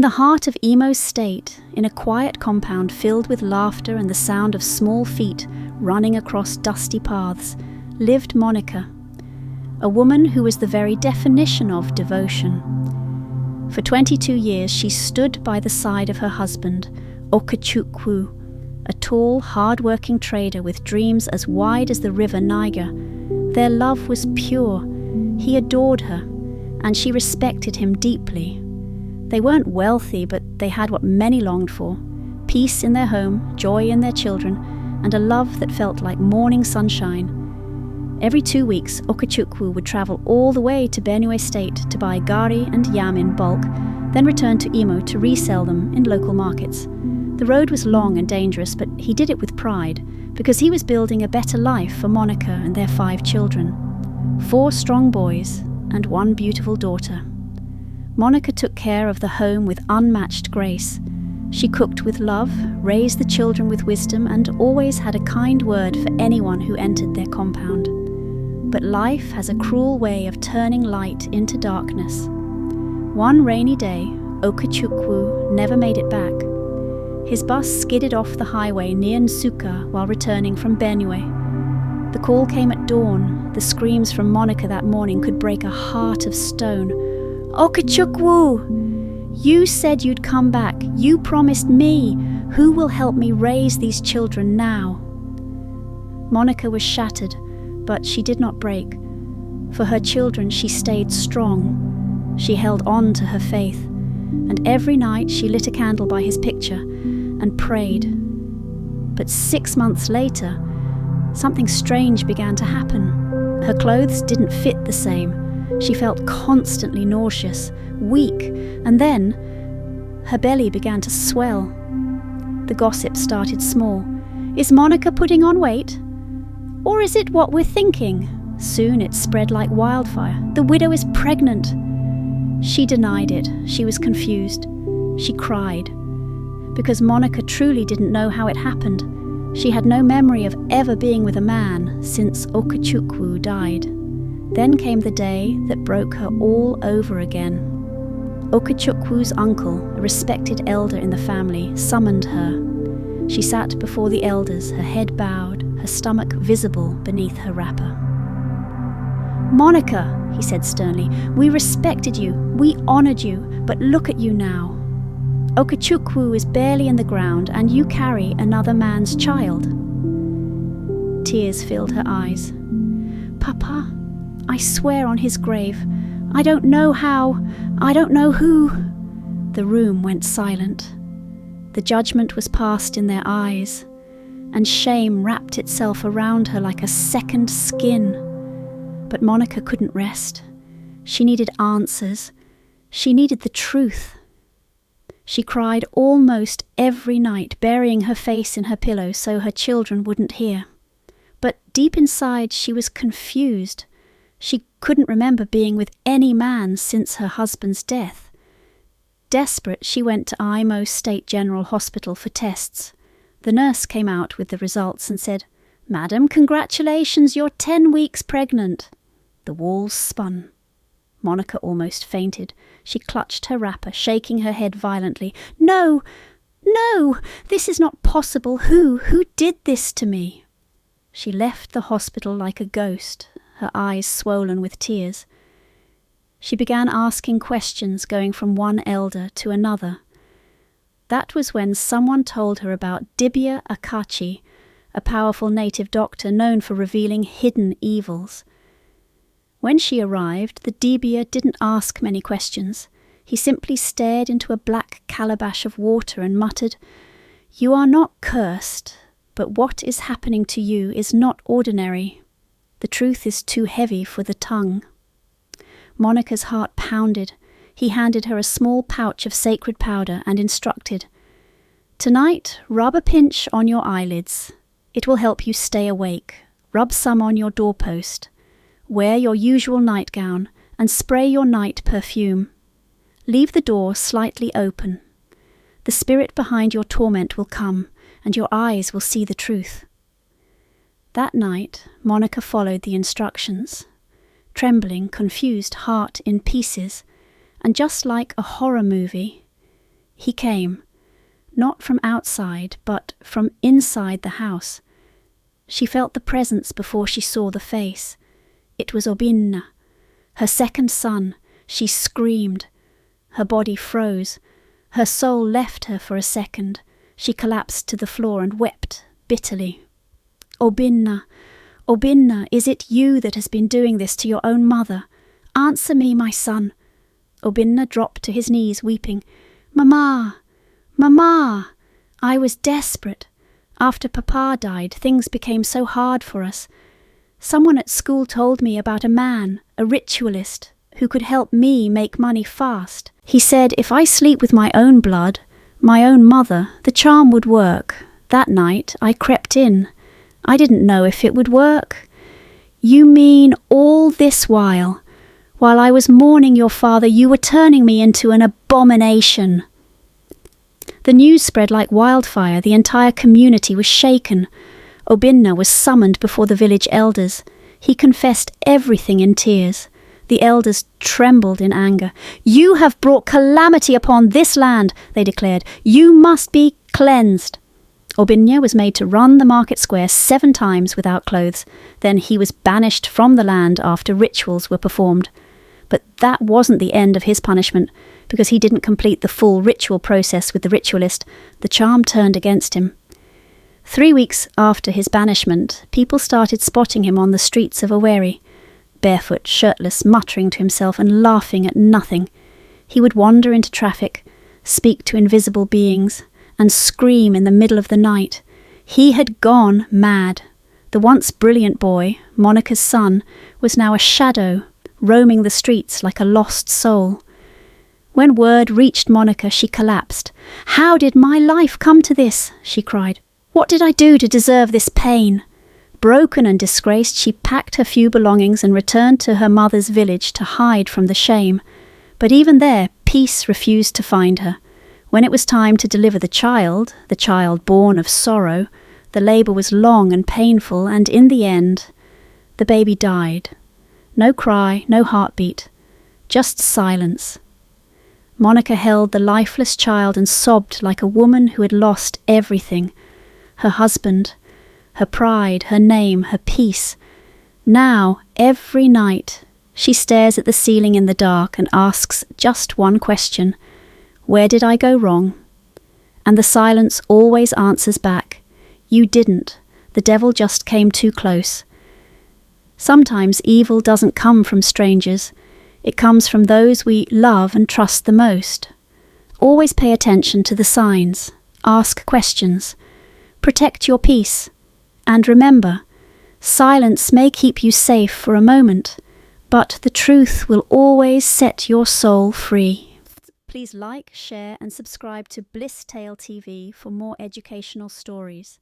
the heart of Imo State, in a quiet compound filled with laughter and the sound of small feet running across dusty paths, lived Monica, a woman who was the very definition of devotion. For 22 years she stood by the side of her husband, Okechukwu, a tall, hard-working trader with dreams as wide as the river Niger. Their love was pure. He adored her, and she respected him deeply. They weren't wealthy, but they had what many longed for: peace in their home, joy in their children, and a love that felt like morning sunshine. Every 2 weeks, Okechukwu would travel all the way to Benue State to buy gari and yam in bulk, then return to Imo to resell them in local markets. The road was long and dangerous, but he did it with pride, because he was building a better life for Monica and their 5 children. 4 strong boys and 1 beautiful daughter. Monica took care of the home with unmatched grace. She cooked with love, raised the children with wisdom, and always had a kind word for anyone who entered their compound. But life has a cruel way of turning light into darkness. One rainy day, Okechukwu never made it back. His bus skidded off the highway near Nsukka while returning from Benue. The call came at dawn. The screams from Monica that morning could break a heart of stone. "Okechukwu! You said you'd come back. You promised me. Who will help me raise these children now?" Monica was shattered, but she did not break. For her children she stayed strong. She held on to her faith, and every night she lit a candle by his picture and prayed. But 6 months later, something strange began to happen. Her clothes didn't fit the same. She felt constantly nauseous, weak, and then her belly began to swell. The gossip started small. Is Monica putting on weight? Or is it what we're thinking? Soon it spread like wildfire. The widow is pregnant. She denied it. She was confused. She cried. Because Monica truly didn't know how it happened. She had no memory of ever being with a man since Okechukwu died. Then came the day that broke her all over again. Okechukwu's uncle, a respected elder in the family, summoned her. She sat before the elders, her head bowed, her stomach visible beneath her wrapper. "Monica," he said sternly, "we respected you, we honoured you, but look at you now. Okechukwu is barely in the ground, and you carry another man's child." Tears filled her eyes. "Papa, I swear on his grave, I don't know how, I don't know who." The room went silent. The judgment was passed in their eyes, and shame wrapped itself around her like a second skin. But Monica couldn't rest. She needed answers. She needed the truth. She cried almost every night, burying her face in her pillow so her children wouldn't hear. But deep inside she was confused. She couldn't remember being with any man since her husband's death. Desperate, she went to Imo State General Hospital for tests. The nurse came out with the results and said, "Madam, congratulations, you're 10 weeks pregnant." The walls spun. Monica almost fainted. She clutched her wrapper, shaking her head violently. "No, no, this is not possible. Who did this to me?" She left the hospital like a ghost, her eyes swollen with tears. She began asking questions, going from one elder to another. That was when someone told her about Dibia Akachi, a powerful native doctor known for revealing hidden evils. When she arrived, the Dibia didn't ask many questions. He simply stared into a black calabash of water and muttered, "You are not cursed, but what is happening to you is not ordinary. The truth is too heavy for the tongue." Monica's heart pounded. He handed her a small pouch of sacred powder and instructed, "Tonight, rub a pinch on your eyelids. It will help you stay awake. Rub some on your doorpost. Wear your usual nightgown and spray your night perfume. Leave the door slightly open. The spirit behind your torment will come, and your eyes will see the truth." That night, Monica followed the instructions. Trembling, confused, heart in pieces, and just like a horror movie, He came, not from outside, but from inside the house. She felt the presence before she saw the face. It was Obinna, her second son. She screamed. Her body froze. Her soul left her for a second. She collapsed to the floor and wept bitterly. Obinna, Obinna, is it you that has been doing this to your own mother? Answer me, my son. Obinna dropped to his knees, weeping. Mama, Mama, I was desperate. After Papa died, things became so hard for us. Someone at school told me about a man, a ritualist, who could help me make money fast. He said if I sleep with my own blood, my own mother, the charm would work. That night I crept in. I didn't know if it would work. You mean all this while I was mourning your father, you were turning me into an abomination. The news spread like wildfire. The entire community was shaken. Obinna was summoned before the village elders. He confessed everything in tears. The elders trembled in anger. You have brought calamity upon this land, they declared. You must be cleansed. Obinna was made to run the market square 7 times without clothes. Then he was banished from the land after rituals were performed. But that wasn't the end of his punishment. Because he didn't complete the full ritual process with the ritualist, the charm turned against him. 3 weeks after his banishment, people started spotting him on the streets of Owerri, barefoot, shirtless, muttering to himself and laughing at nothing. He would wander into traffic, speak to invisible beings, and scream in the middle of the night. He had gone mad. The once brilliant boy, Monica's son, was now a shadow, roaming the streets like a lost soul. When word reached Monica, she collapsed. How did my life come to this? She cried. What did I do to deserve this pain? Broken and disgraced, she packed her few belongings and returned to her mother's village to hide from the shame. But even there, peace refused to find her. When it was time to deliver the child born of sorrow, the labour was long and painful, and in the end, the baby died. No cry, no heartbeat, just silence. Monica held the lifeless child and sobbed like a woman who had lost everything. Her husband, her pride, her name, her peace. Now, every night, she stares at the ceiling in the dark and asks just one question. Where did I go wrong? And the silence always answers back. You didn't. The devil just came too close. Sometimes evil doesn't come from strangers. It comes from those we love and trust the most. Always pay attention to the signs. Ask questions. Protect your peace. And remember, silence may keep you safe for a moment, but the truth will always set your soul free. Please like, share and subscribe to Bliss Tale TV for more educational stories.